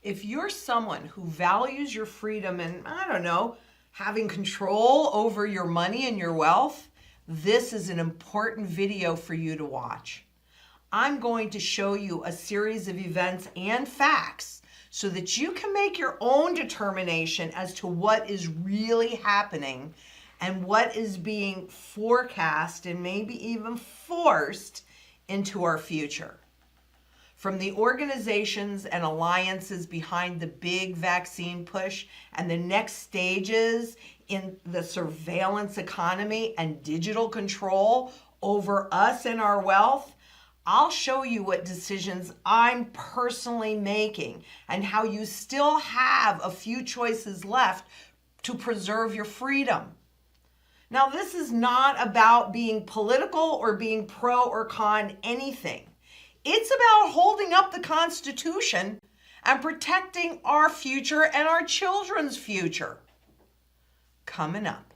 If you're someone who values your freedom and, I don't know, having control over your money and your wealth, this is an important video for you to watch. I'm going to show you a series of events and facts so that you can make your own determination as to what is really happening and what is being forecast and maybe even forced into our future. From the organizations and alliances behind the big vaccine push and the next stages in the surveillance economy and digital control over us and our wealth, I'll show you what decisions I'm personally making and how you still have a few choices left to preserve your freedom. Now, this is not about being political or being pro or con anything. It's about holding up the Constitution and protecting our future and our children's future. Coming up.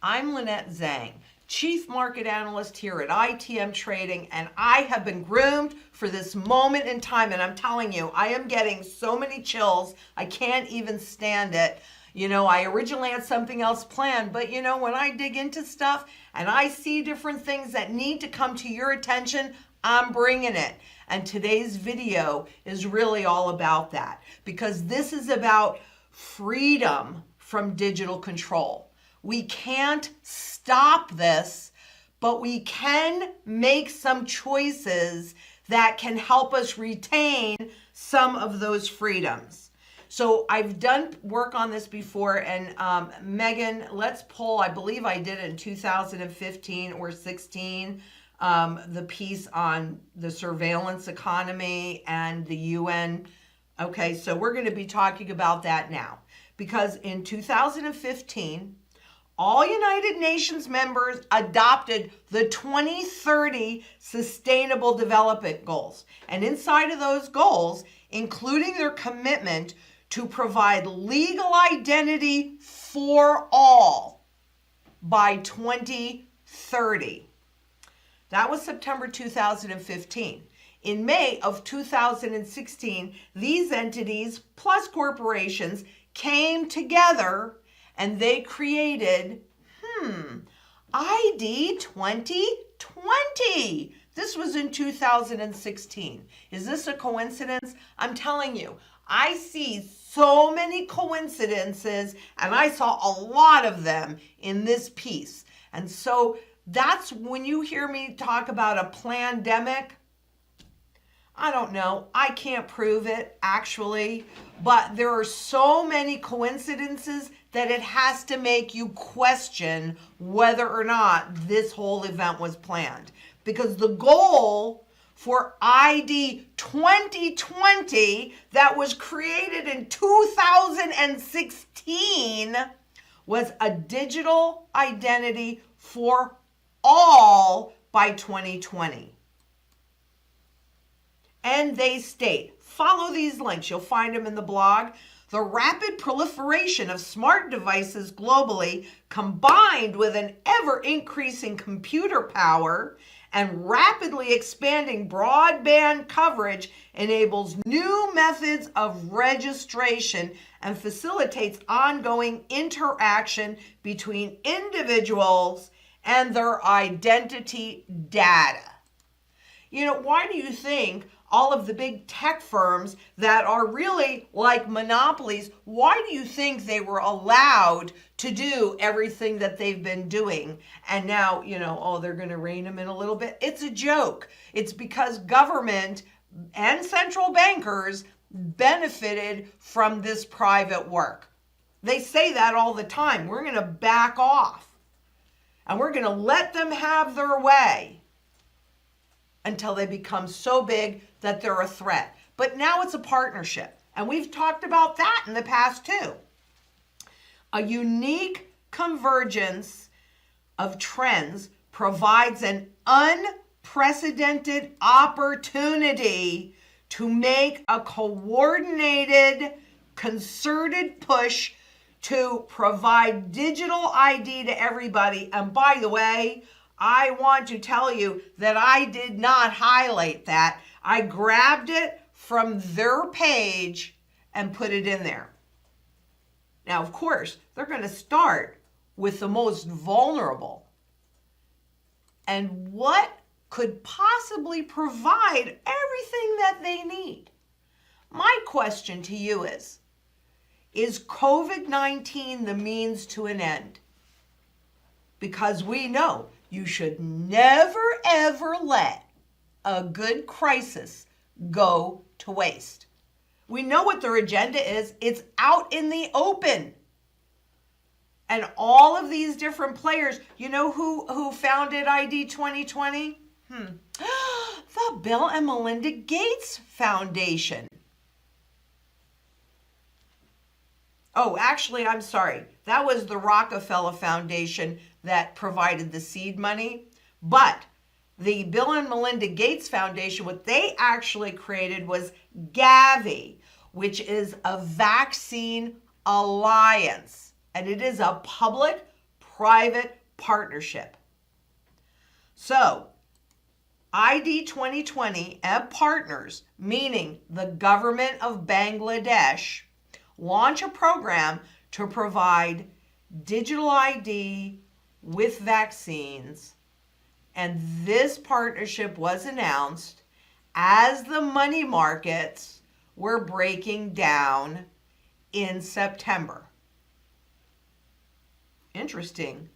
I'm Lynette Zang, Chief Market Analyst here at ITM Trading, and I have been groomed for this moment in time, and I'm telling you, I am getting so many chills, I can't even stand it. You know, I originally had something else planned, but you know, when I dig into stuff and I see different things that need to come to your attention, I'm bringing it. And today's video is really all about that, because this is about freedom from digital control. We can't stop this, but we can make some choices that can help us retain some of those freedoms. So I've done work on this before, and Megan, let's pull, I believe I did it in 2015 or 16, the piece on the surveillance economy and the UN. Okay, so we're going to be talking about that now, because in 2015, all United Nations members adopted the 2030 Sustainable Development Goals. And inside of those goals, including their commitment to provide legal identity for all by 2030. That was September 2015. In May of 2016, these entities plus corporations came together and they created, ID 2020. This was in 2016. Is this a coincidence? I'm telling you, I see so many coincidences, and I saw a lot of them in this piece. And so that's when you hear me talk about a plandemic. I don't know. I can't prove it, actually. But there are so many coincidences that it has to make you question whether or not this whole event was planned. Because the goal for ID 2020 that was created in 2016 was a digital identity for all by 2020. And they state, follow these links, you'll find them in the blog. The rapid proliferation of smart devices globally, combined with an ever-increasing computer power and rapidly expanding broadband coverage, enables new methods of registration and facilitates ongoing interaction between individuals and their identity data. You know, why do you think all of the big tech firms that are really like monopolies, why do you think they were allowed to do everything that they've been doing? And now, you know, oh, they're going to rein them in a little bit. It's a joke. It's because government and central bankers benefited from this private work. They say that all the time. We're going to back off and we're going to let them have their way until they become so big that they're a threat. But now it's a partnership. And we've talked about that in the past too. A unique convergence of trends provides an unprecedented opportunity to make a coordinated, concerted push to provide digital ID to everybody. And by the way, I want to tell you that I did not highlight that. I grabbed it from their page and put it in there. Now, of course, they're going to start with the most vulnerable. And what could possibly provide everything that they need? My question to you is COVID-19 the means to an end? Because we know you should never, ever let a good crisis go to waste. We know what their agenda is. It's out in the open. And all of these different players, you know who founded ID 2020? The Bill and Melinda Gates Foundation. Oh, actually, I'm sorry. That was the Rockefeller Foundation that provided the seed money. But the Bill and Melinda Gates Foundation, what they actually created was Gavi, which is a vaccine alliance. And it is a public-private partnership. So, ID 2020 and partners, meaning the government of Bangladesh, launch a program to provide digital ID with vaccines. And this partnership was announced as the money markets were breaking down in September. Interesting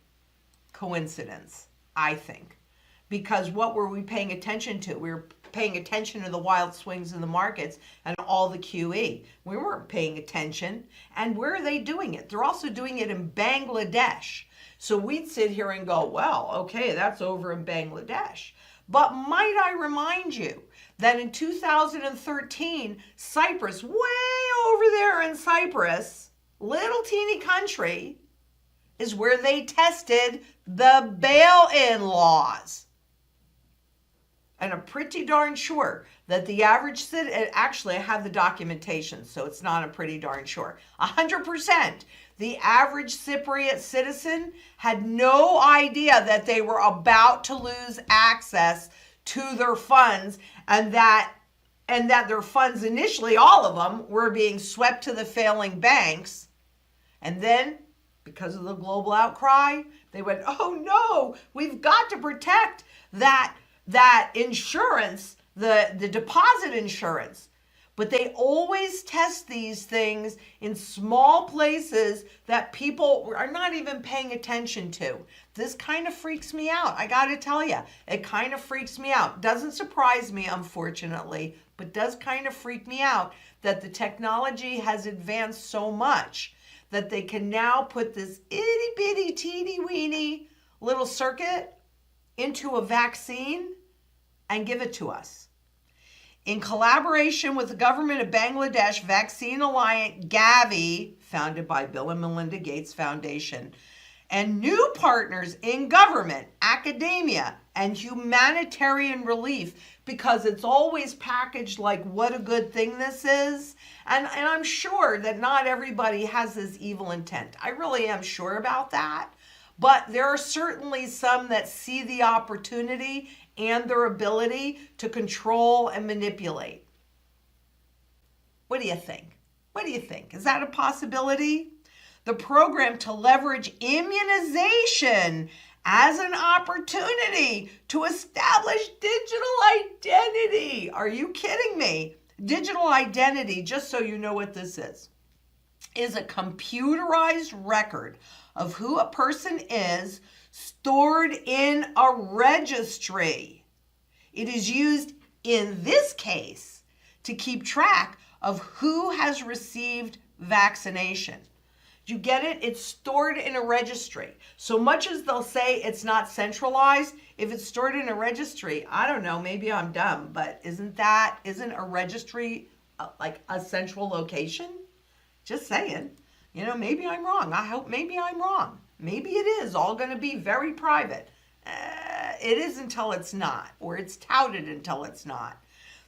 coincidence, I think. Because what were we paying attention to? We were paying attention to the wild swings in the markets and all the QE. We weren't paying attention. And where are they doing it? They're also doing it in Bangladesh. So we'd sit here and go, well, okay, that's over in Bangladesh. But might I remind you that in 2013, Cyprus, way over there in Cyprus, little teeny country, is where they tested the bail-in laws. And I'm pretty darn sure that the average citizen, actually I have the documentation, so it's not a pretty darn sure. 100%, the average Cypriot citizen had no idea that they were about to lose access to their funds and that their funds initially, all of them, were being swept to the failing banks. And then, because of the global outcry, they went, oh no, we've got to protect that insurance, the deposit insurance. But they always test these things in small places that people are not even paying attention to. This kind of freaks me out. I got to tell you, it kind of freaks me out. Doesn't surprise me, unfortunately, but does kind of freak me out that the technology has advanced so much that they can now put this itty bitty teeny weeny little circuit into a vaccine and give it to us. In collaboration with the government of Bangladesh Vaccine Alliance, Gavi, founded by Bill and Melinda Gates Foundation, and new partners in government, academia, and humanitarian relief, because it's always packaged like what a good thing this is. And I'm sure that not everybody has this evil intent. I really am sure about that. But there are certainly some that see the opportunity and their ability to control and manipulate. What do you think? What do you think? Is that a possibility? The program to leverage immunization as an opportunity to establish digital identity. Are you kidding me? Digital identity, just so you know what this is a computerized record of who a person is stored in a registry. It is used in this case to keep track of who has received vaccination. You get it? It's stored in a registry. So much as they'll say it's not centralized, if it's stored in a registry, I don't know, maybe I'm dumb, but isn't a registry like a central location? Just saying. You know, maybe I'm wrong. I hope maybe I'm wrong. Maybe it is all going to be very private. It is until it's not, or it's touted until it's not.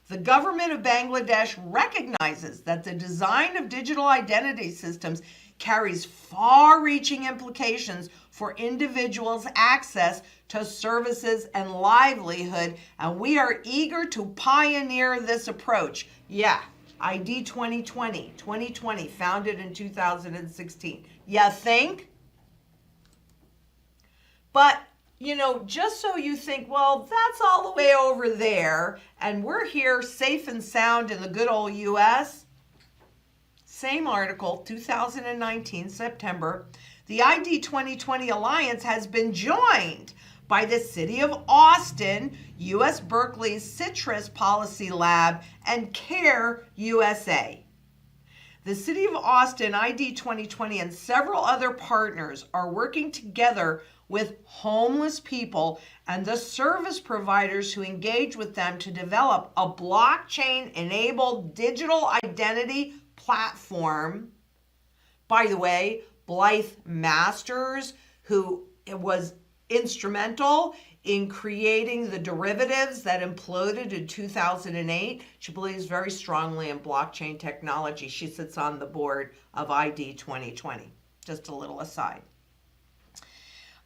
The government of Bangladesh recognizes that the design of digital identity systems carries far-reaching implications for individuals' access to services and livelihood, and we are eager to pioneer this approach. Yeah, ID 2020, founded in 2016. You think? But, just so you think, well, that's all the way over there, and we're here safe and sound in the good old U.S., same article, 2019, September, the ID 2020 Alliance has been joined by the City of Austin, U.S. Berkeley's Citrus Policy Lab, and CARE USA. The City of Austin, ID 2020, and several other partners are working together with homeless people and the service providers who engage with them to develop a blockchain-enabled digital identity platform. By the way, Blythe Masters, who was instrumental in creating the derivatives that imploded in 2008. She believes very strongly in blockchain technology. She sits on the board of ID 2020. Just a little aside.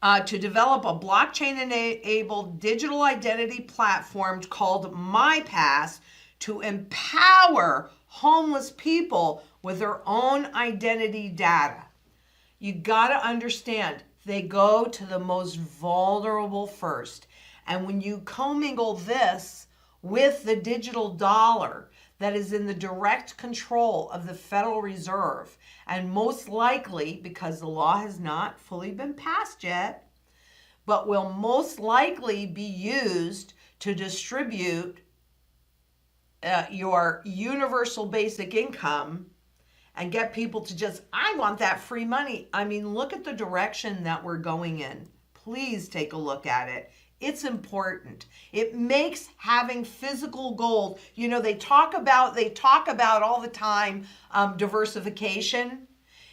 To develop a blockchain-enabled digital identity platform called MyPass to empower homeless people with their own identity data. You got to understand, they go to the most vulnerable first. And when you commingle this with the digital dollar that is in the direct control of the Federal Reserve, and most likely, because the law has not fully been passed yet, but will most likely be used to distribute your universal basic income and get people to just, I want that free money. I mean, look at the direction that we're going in. Please take a look at it. It's important. It makes having physical gold, they talk about all the time diversification.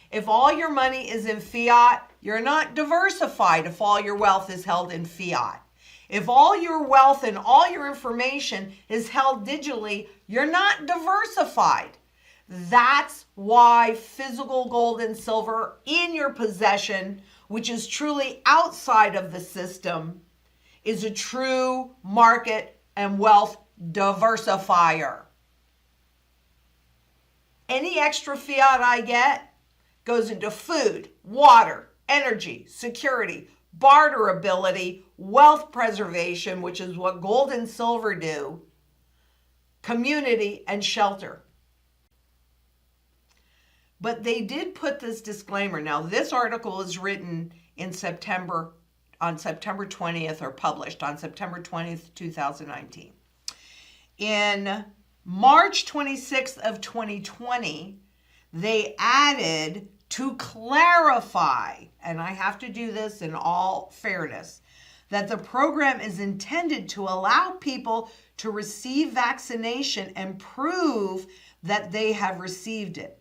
If all your money is in fiat, you're not diversified if all your wealth is held in fiat. If all your wealth and all your information is held digitally, you're not diversified. That's why physical gold and silver in your possession, which is truly outside of the system, is a true market and wealth diversifier. Any extra fiat I get goes into food, water, energy, security, barterability, wealth preservation, which is what gold and silver do, community, and shelter. But they did put this disclaimer. Now, this article is written in September, on September 20th, or published on September 20th, 2019. In March 26th of 2020, they added to clarify, and I have to do this in all fairness, that the program is intended to allow people to receive vaccination and prove that they have received it,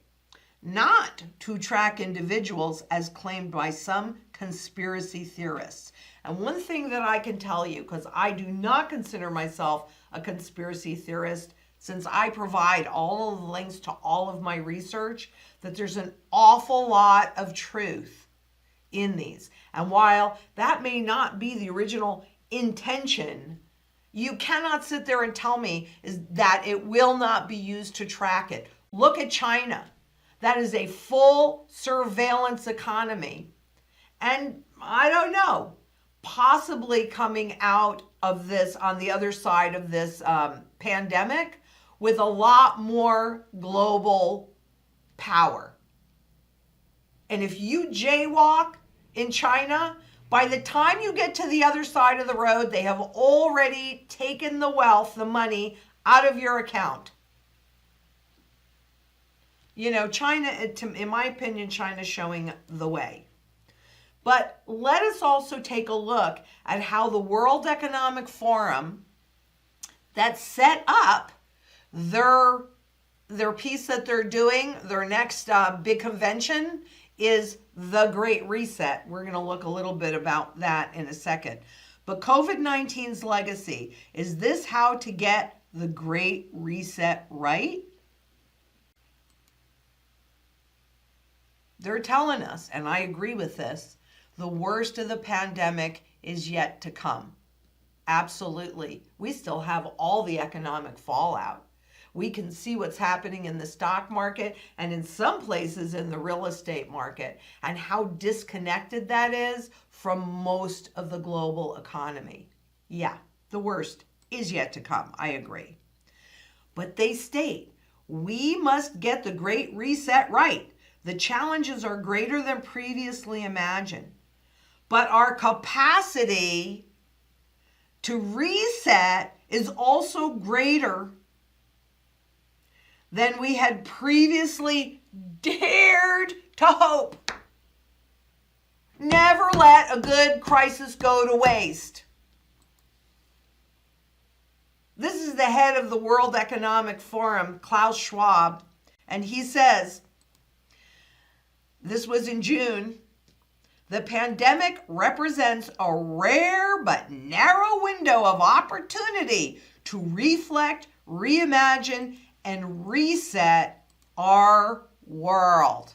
not to track individuals as claimed by some conspiracy theorists. And one thing that I can tell you, because I do not consider myself a conspiracy theorist, since I provide all of the links to all of my research, that there's an awful lot of truth in these. And while that may not be the original intention, you cannot sit there and tell me that it will not be used to track it. Look at China. That is a full surveillance economy. And I don't know, possibly coming out of this on the other side of this pandemic with a lot more global power. And if you jaywalk in China, by the time you get to the other side of the road, they have already taken the wealth, the money, out of your account. China, in my opinion, China's showing the way. But let us also take a look at how the World Economic Forum that set up their piece that they're doing, their next big convention, is the Great Reset. We're going to look a little bit about that in a second. But COVID-19's legacy, is this how to get the Great Reset right? They're telling us, and I agree with this, the worst of the pandemic is yet to come. Absolutely. We still have all the economic fallout. We can see what's happening in the stock market and in some places in the real estate market and how disconnected that is from most of the global economy. Yeah, the worst is yet to come. I agree. But they state, we must get the Great Reset right. The challenges are greater than previously imagined. But our capacity to reset is also greater than we had previously dared to hope. Never let a good crisis go to waste. This is the head of the World Economic Forum, Klaus Schwab, and he says, this was in June, the pandemic represents a rare but narrow window of opportunity to reflect, reimagine, and reset our world.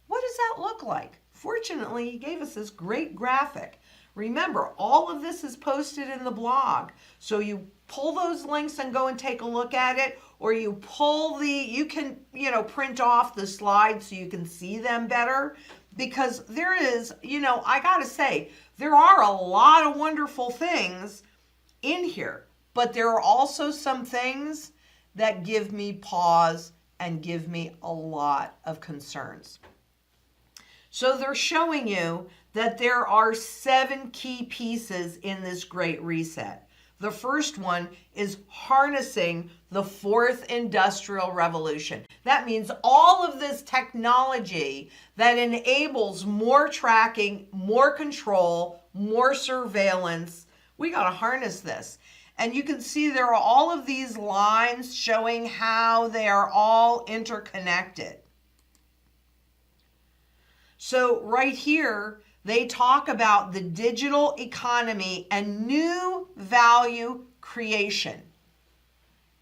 What does that look like? Fortunately, he gave us this great graphic. Remember, all of this is posted in the blog. So you pull those links and go and take a look at it, or you can, print off the slides so you can see them better. Because there is, I gotta say, there are a lot of wonderful things in here, but there are also some things that give me pause and give me a lot of concerns. So they're showing you that there are 7 key pieces in this Great Reset. The first one is harnessing the 4th Industrial Revolution. That means all of this technology that enables more tracking, more control, more surveillance. We got to harness this. And you can see there are all of these lines showing how they are all interconnected. So right here, they talk about the digital economy and new value creation.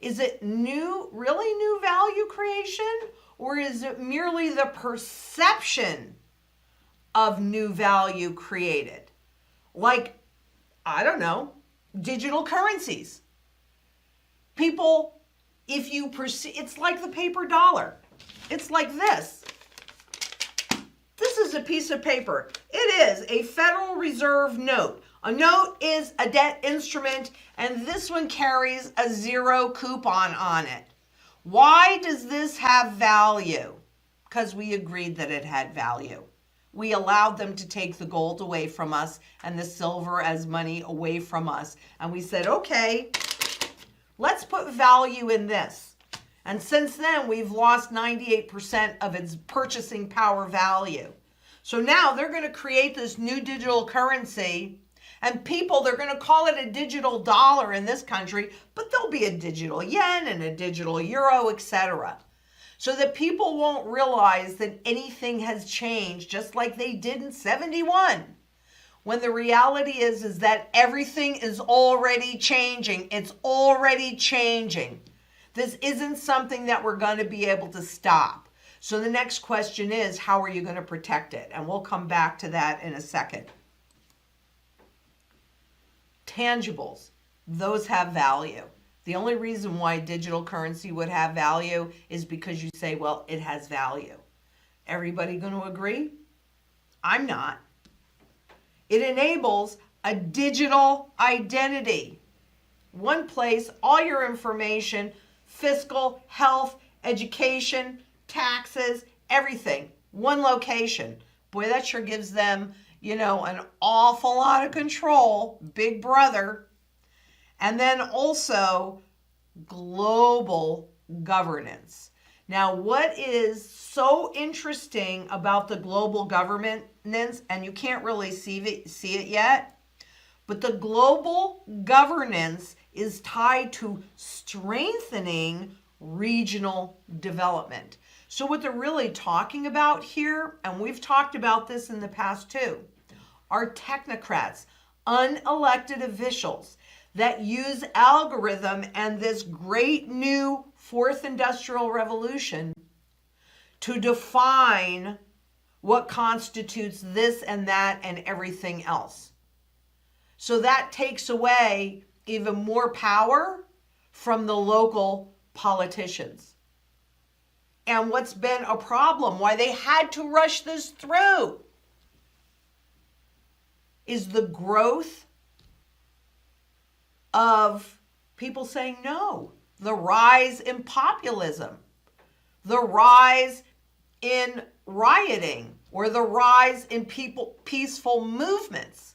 Is it really new value creation? Or is it merely the perception of new value created? Like, I don't know, digital currencies. People, if you perceive, it's like the paper dollar. It's like this. This is a piece of paper. It is a Federal Reserve note. A note is a debt instrument, and this one carries a 0 coupon on it. Why does this have value? Because we agreed that it had value. We allowed them to take the gold away from us and the silver as money away from us. And we said, okay, let's put value in this. And since then, we've lost 98% of its purchasing power value. So now they're going to create this new digital currency, and people, they're going to call it a digital dollar in this country, but there'll be a digital yen and a digital euro, etc. So that people won't realize that anything has changed, just like they did in 71. When the reality is that everything is already changing. It's already changing. This isn't something that we're going to be able to stop. So the next question is, how are you going to protect it? And we'll come back to that in a second. Tangibles, those have value. The only reason why digital currency would have value is because you say, well, it has value. Everybody going to agree? I'm not. It enables a digital identity. One place, all your information, fiscal, health, education, taxes, everything, one location. Boy, that sure gives them, an awful lot of control, big brother. And then also global governance. Now, what is so interesting about the global governance, and you can't really see it yet, but the global governance is tied to strengthening regional development. So what they're really talking about here, and we've talked about this in the past too, are technocrats, unelected officials that use algorithm and this great new fourth industrial revolution to define what constitutes this and that and everything else. So that takes away even more power from the local politicians. And what's been a problem, why they had to rush this through, is the growth of people saying no, the rise in populism, the rise in rioting, or the rise in peaceful movements.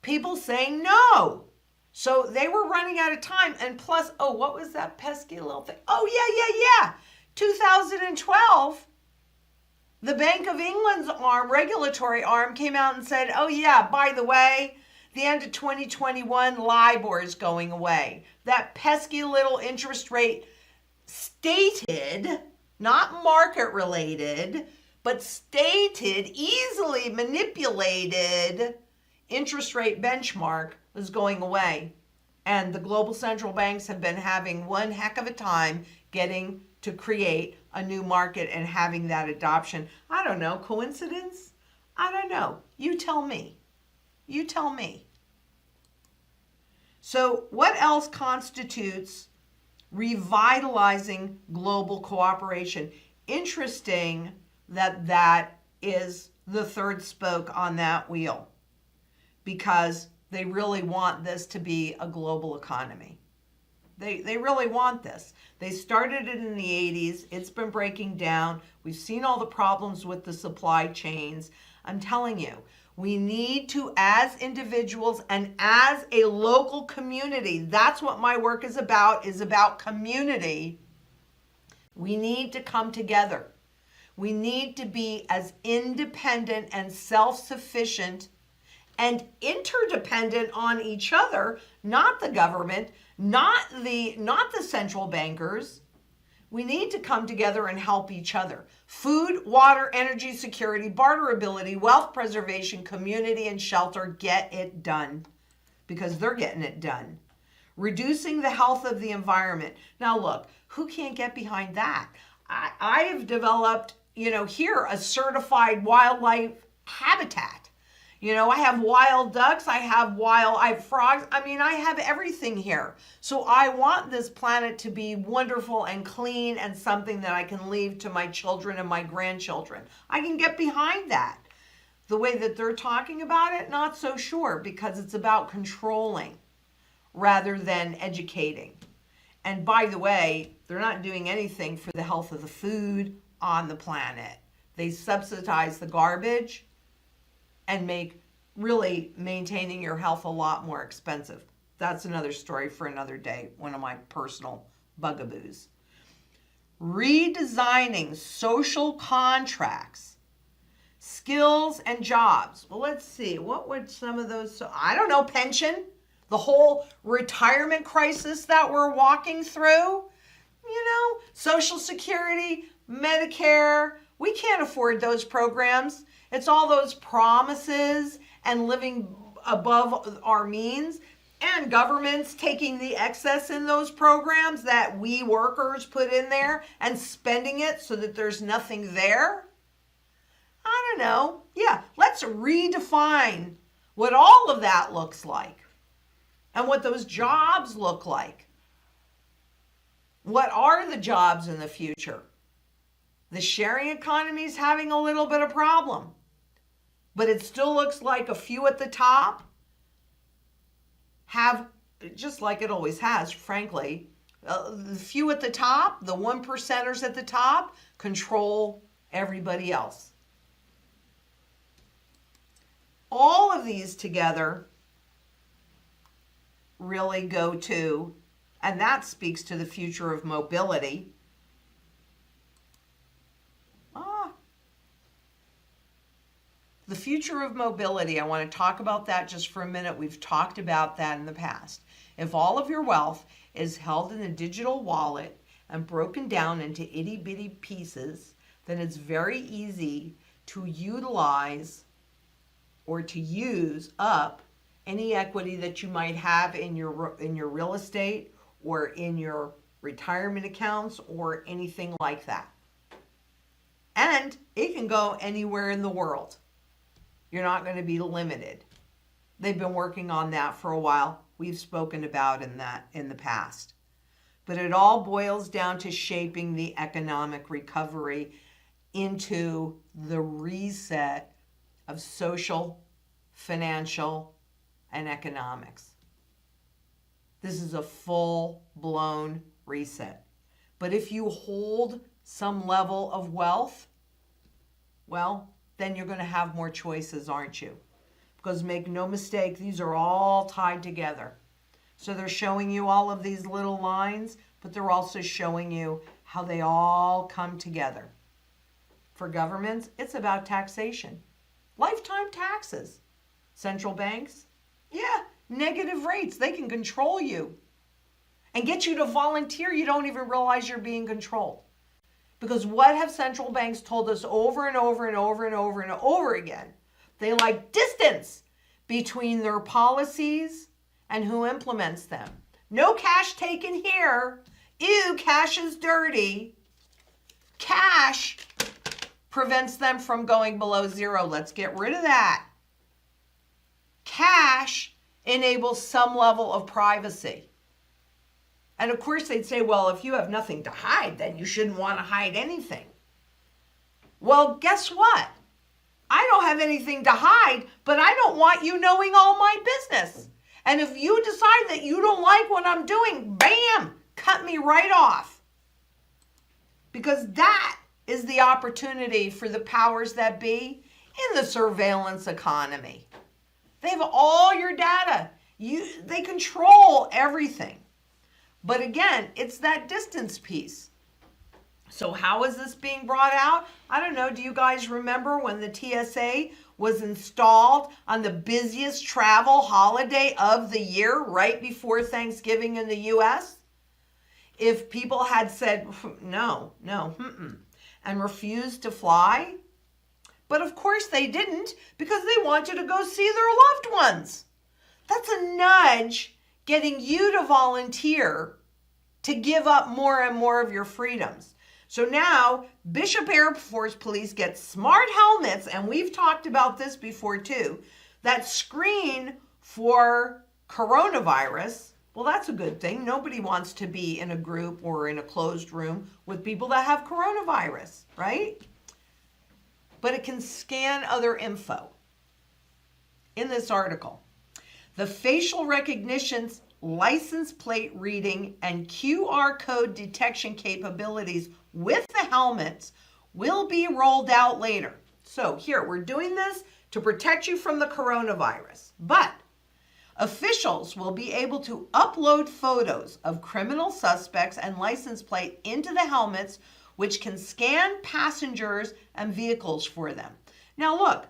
People saying no. So they were running out of time. And plus, oh, what was that pesky little thing? Oh, yeah. 2012, the Bank of England's regulatory arm, came out and said, oh, yeah, by the way, the end of 2021, LIBOR is going away. That pesky little interest rate stated, not market related, but stated, easily manipulated interest rate benchmark was going away. And the global central banks have been having one heck of a time getting to create a new market and having that adoption. I don't know, coincidence? I don't know. You tell me. You tell me. So what else constitutes revitalizing global cooperation? Interesting that that is the third spoke on that wheel, because they really want this to be a global economy. They really want this. They started it in the 80s. It's been breaking down. We've seen all the problems with the supply chains. I'm telling you, we need to, as individuals and as a local community, that's what my work is about community. We need to come together. We need to be as independent and self-sufficient and interdependent on each other, not the government, not the central bankers. We need to come together and help each other. Food, water, energy security, barterability, wealth preservation, community, and shelter. Get it done, because they're getting it done. Reducing the health of the environment. Now look, who can't get behind that? I have developed, here a certified wildlife habitat. I have wild ducks, I have frogs. I have everything here. So I want this planet to be wonderful and clean and something that I can leave to my children and my grandchildren. I can get behind that. The way that they're talking about it, not so sure, because it's about controlling rather than educating. And by the way, they're not doing anything for the health of the food on the planet. They subsidize the garbage and make really maintaining your health a lot more expensive. That's another story for another day, one of my personal bugaboos. Redesigning social contracts, skills, and jobs. Well, let's see, what would some of those, I don't know, pension, the whole retirement crisis that we're walking through, Social Security, Medicare. We can't afford those programs. It's all those promises and living above our means, and governments taking the excess in those programs that we workers put in there and spending it so that there's nothing there. I don't know. Yeah, let's redefine what all of that looks like and what those jobs look like. What are the jobs in the future? The sharing economy is having a little bit of problem, but it still looks like a few at the top have, just like it always has, frankly, the few at the top, the 1%ers at the top, control everybody else. All of these together really go to, and that speaks to the future of mobility. The future of mobility, I want to talk about that just for a minute. We've talked about that in the past. If all of your wealth is held in a digital wallet and broken down into itty-bitty pieces, then it's very easy to utilize or to use up any equity that you might have in your real estate or in your retirement accounts or anything like that. And it can go anywhere in the world. You're not going to be limited. They've been working on that for a while. We've spoken about in the past. But it all boils down to shaping the economic recovery into the reset of social, financial, and economics. This is a full-blown reset. But if you hold some level of wealth, well, then you're going to have more choices, aren't you? Because make no mistake, these are all tied together. So they're showing you all of these little lines, but they're also showing you how they all come together. For governments, it's about taxation. Lifetime taxes. Central banks, yeah, negative rates. They can control you and get you to volunteer. You don't even realize you're being controlled. Because what have central banks told us over and over and over and over and over again? They like distance between their policies and who implements them. No cash taken here. Ew, cash is dirty. Cash prevents them from going below zero. Let's get rid of that. Cash enables some level of privacy. And of course they'd say, well, if you have nothing to hide, then you shouldn't want to hide anything. Well, guess what? I don't have anything to hide, but I don't want you knowing all my business. And if you decide that you don't like what I'm doing, bam, cut me right off. Because that is the opportunity for the powers that be in the surveillance economy. They have all your data. They control everything. But again, it's that distance piece. So how is this being brought out? I don't know. Do you guys remember when the TSA was installed on the busiest travel holiday of the year right before Thanksgiving in the U.S.? If people had said no, and refused to fly, but of course they didn't because they wanted to go see their loved ones. That's a nudge getting you to volunteer to give up more and more of your freedoms. So now Bishop Air Force Police get smart helmets, and we've talked about this before too, that screen for coronavirus. Well, that's a good thing. Nobody wants to be in a group or in a closed room with people that have coronavirus, right? But it can scan other info. In this article, the facial recognition, license plate reading, and QR code detection capabilities with the helmets will be rolled out later. So here, we're doing this to protect you from the coronavirus. But officials will be able to upload photos of criminal suspects and license plate into the helmets, which can scan passengers and vehicles for them. Now look,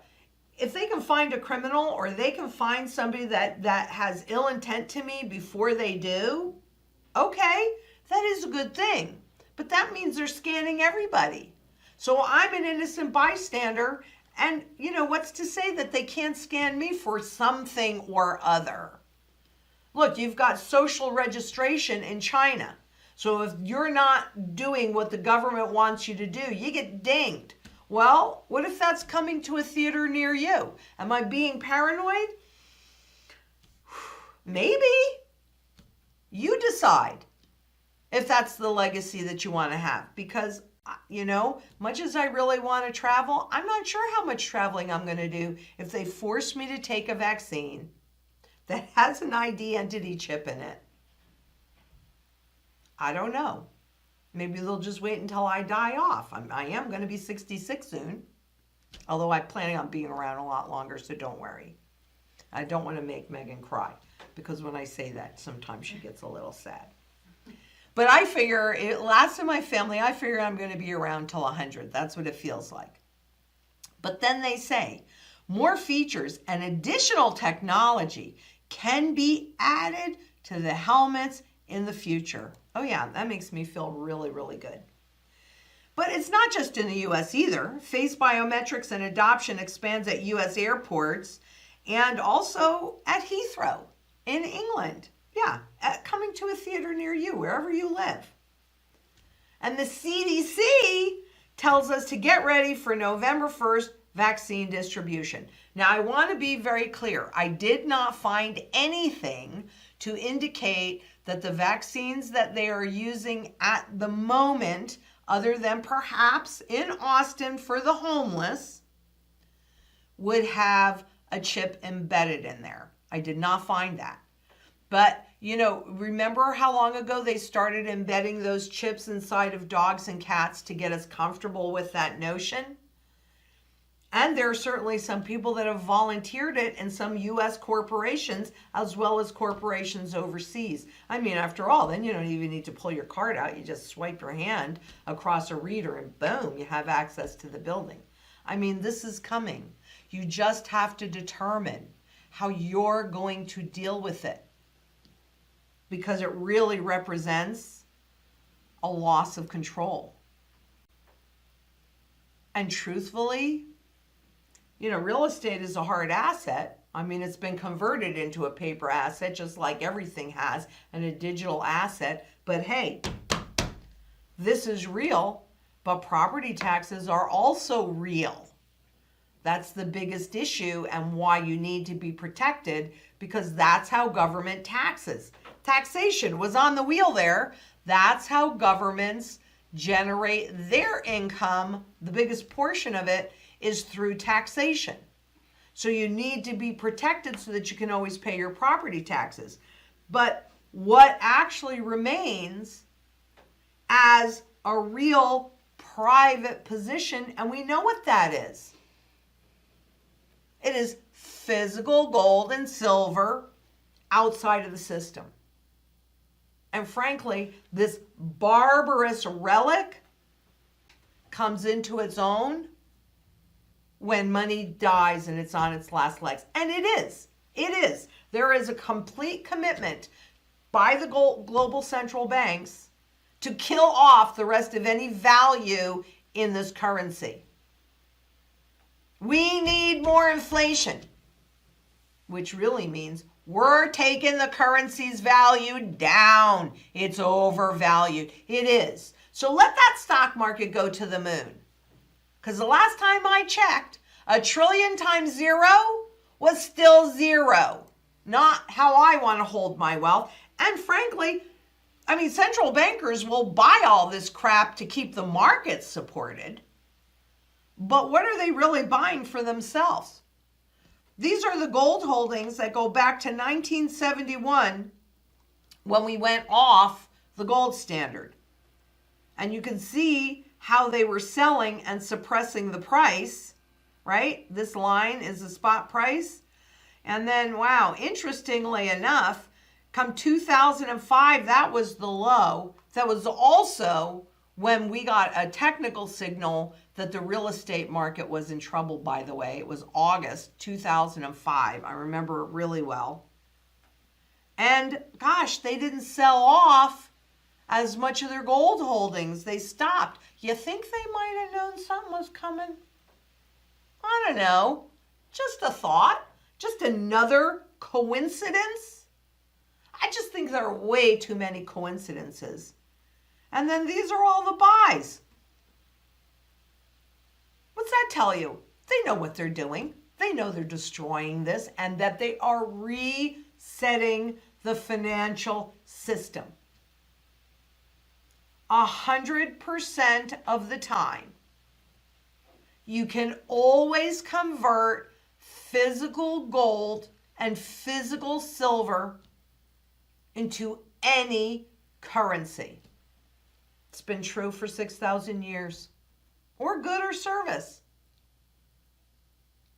if they can find a criminal or they can find somebody that has ill intent to me before they do, okay, that is a good thing. But that means they're scanning everybody. So I'm an innocent bystander, and you know, what's to say that they can't scan me for something or other? Look, you've got social registration in China. So if you're not doing what the government wants you to do, you get dinged. Well, what if that's coming to a theater near you? Am I being paranoid? Maybe. You decide if that's the legacy that you want to have. Because, you know, much as I really want to travel, I'm not sure how much traveling I'm going to do if they force me to take a vaccine that has an identity chip in it. I don't know. Maybe they'll just wait until I die off. I am going to be 66 soon. Although I'm planning on being around a lot longer, so don't worry. I don't want to make Megan cry, because when I say that, sometimes she gets a little sad. But I figure, last in my family, I figure I'm going to be around till 100. That's what it feels like. But then they say, more features and additional technology can be added to the helmets in the future. Oh yeah, that makes me feel really, really good. But it's not just in the U.S. either. Face biometrics and adoption expands at U.S. airports, and also at Heathrow in England. Yeah, coming to a theater near you, wherever you live. And the CDC tells us to get ready for November 1st vaccine distribution. Now, I want to be very clear. I did not find anything to indicate that the vaccines that they are using at the moment, other than perhaps in Austin for the homeless, would have a chip embedded in there. I did not find that. But, remember how long ago they started embedding those chips inside of dogs and cats to get us comfortable with that notion? And there are certainly some people that have volunteered it in some U.S. corporations as well as corporations overseas. I mean, after all, then you don't even need to pull your card out. You just swipe your hand across a reader and boom, you have access to the building. I mean, this is coming. You just have to determine how you're going to deal with it, because it really represents a loss of control. And truthfully, real estate is a hard asset. I mean, it's been converted into a paper asset, just like everything has, and a digital asset. But hey, this is real, but property taxes are also real. That's the biggest issue and why you need to be protected, because that's how government taxes. Taxation was on the wheel there. That's how governments generate their income. The biggest portion of it is through taxation. So you need to be protected so that you can always pay your property taxes. But what actually remains as a real private position, and we know what that is. It is physical gold and silver outside of the system. And frankly, this barbarous relic comes into its own when money dies and it's on its last legs. And it is. It is. There is a complete commitment by the global central banks to kill off the rest of any value in this currency. We need more inflation, which really means we're taking the currency's value down. It's overvalued. It is. So let that stock market go to the moon. Because the last time I checked, 1 trillion times zero was still zero. Not how I want to hold my wealth. And frankly, central bankers will buy all this crap to keep the markets supported. But what are they really buying for themselves? These are the gold holdings that go back to 1971 when we went off the gold standard. And you can see how they were selling and suppressing the price, right? This line is the spot price. And then, wow, interestingly enough, come 2005, that was the low. That was also when we got a technical signal that the real estate market was in trouble, by the way. It was August 2005. I remember it really well. And gosh, they didn't sell off as much of their gold holdings. They stopped. You think they might have known something was coming? I don't know. Just a thought. Just another coincidence. I just think there are way too many coincidences. And then these are all the buys. What's that tell you? They know what they're doing. They know they're destroying this and that they are resetting the financial system. 100% of the time, you can always convert physical gold and physical silver into any currency. It's been true for 6,000 years. Or good or service.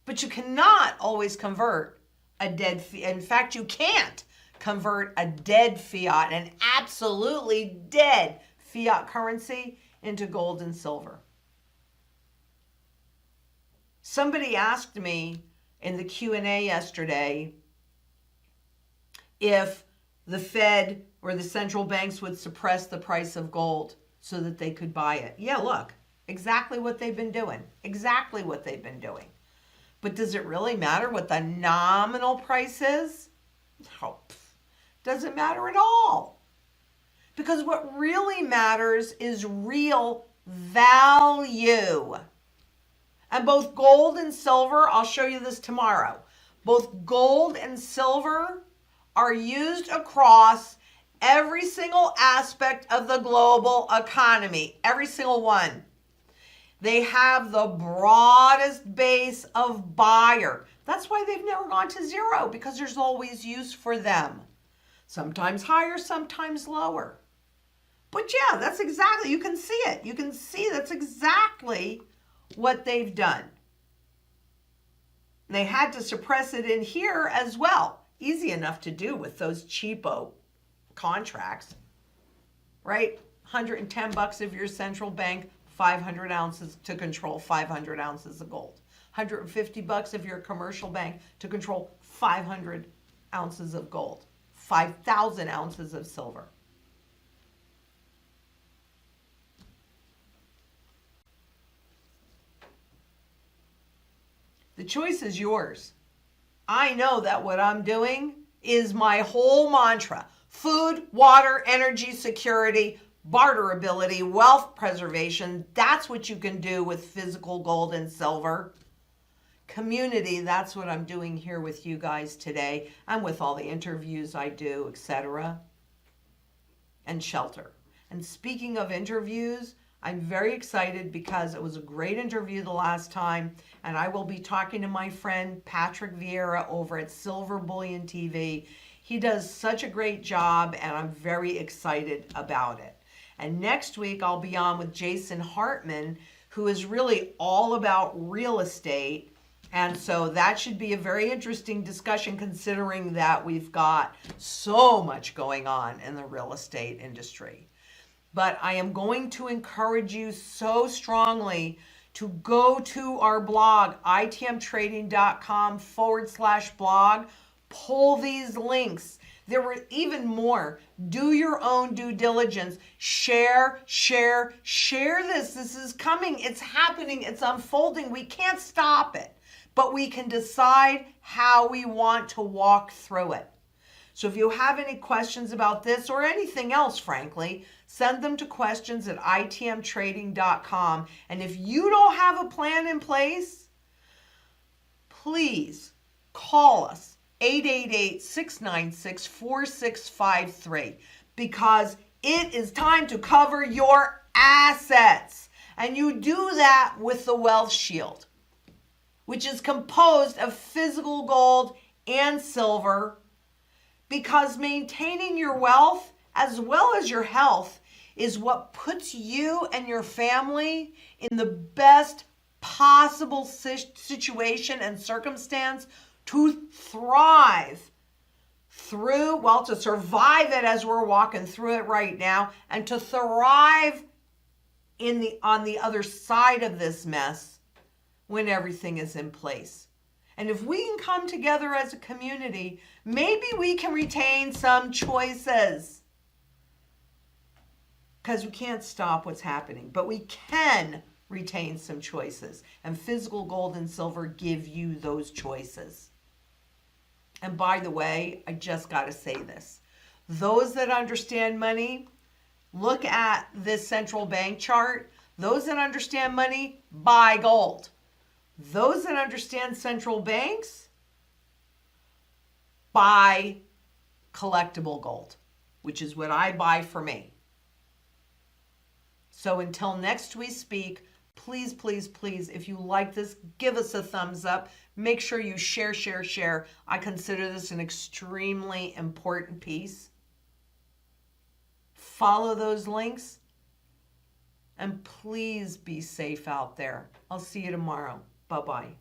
But you cannot always convert a dead fiat. In fact, you can't convert a dead fiat, an absolutely dead fiat currency, into gold and silver. Somebody asked me in the Q&A yesterday if the Fed or the central banks would suppress the price of gold so that they could buy it. Yeah, look. Exactly what they've been doing. Exactly what they've been doing. But does it really matter what the nominal price is? No, doesn't matter at all. Because what really matters is real value. And both gold and silver, I'll show you this tomorrow, both gold and silver are used across every single aspect of the global economy, every single one. They have the broadest base of buyer. That's why they've never gone to zero, because there's always use for them. Sometimes higher, sometimes lower. But yeah, that's exactly, you can see it. You can see that's exactly what they've done. They had to suppress it in here as well. Easy enough to do with those cheapo contracts, right? $110 of your central bank, 500 ounces to control 500 ounces of gold. $150 of your commercial bank to control 500 ounces of gold. 5,000 ounces of silver. The choice is yours. I know that what I'm doing is my whole mantra. Food, water, energy security, barterability, wealth preservation. That's what you can do with physical gold and silver. Community, that's what I'm doing here with you guys today, and with all the interviews I do, etc. And shelter. And speaking of interviews, I'm very excited because it was a great interview the last time, and I will be talking to my friend Patrick Vieira over at Silver Bullion TV. He does such a great job, and I'm very excited about it. And next week, I'll be on with Jason Hartman, who is really all about real estate. And so that should be a very interesting discussion, considering that we've got so much going on in the real estate industry. But I am going to encourage you so strongly to go to our blog, itmtrading.com/blog, pull these links. There were even more. Do your own due diligence. Share this. This is coming. It's happening. It's unfolding. We can't stop it, but we can decide how we want to walk through it. So if you have any questions about this or anything else, frankly, send them to questions@itmtrading.com. And if you don't have a plan in place, please call us, 888-696-4653, because it is time to cover your assets. And you do that with the Wealth Shield, which is composed of physical gold and silver, because maintaining your wealth as well as your health is what puts you and your family in the best possible situation and circumstance to thrive through, well, to survive it as we're walking through it right now, and to thrive on the other side of this mess when everything is in place. And if we can come together as a community, maybe we can retain some choices. Because we can't stop what's happening, but we can retain some choices. And physical gold and silver give you those choices. And by the way, I just got to say this. Those that understand money, look at this central bank chart. Those that understand money, buy gold. Those that understand central banks, buy collectible gold, which is what I buy for me. So until next we speak, please, please, please, if you like this, give us a thumbs up. Make sure you share. I consider this an extremely important piece. Follow those links, and please be safe out there. I'll see you tomorrow. Bye-bye.